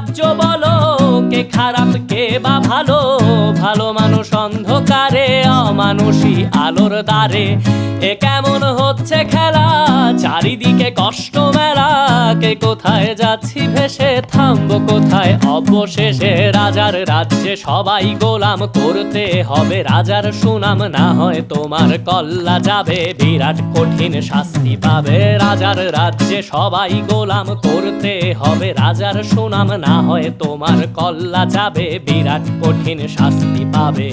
রাজ্য বলো, কে খারাপ কে বা ভালো? ভালো মানুষ অন্ধকারে, অমানুষী আলোর দ্বারে। এ কেমন হচ্ছে খেলা, চারিদিকে কষ্ট মেলা। কে কোথায় যাচ্ছি ভেসে, থামবো কোথায় অবশেষে? রাজার রাজ্যে সবাই গোলাম, করতে হবে রাজার সুনাম। না হয় তোমার কল্লা যাবে, বিরাট কঠিন শাস্তি পাবে। রাজার রাজ্যে সবাই গোলাম, করতে হবে রাজার সুনাম। না হয় তোমার কল্লা যাবে, বিরাট কঠিন শাস্তি পাবে।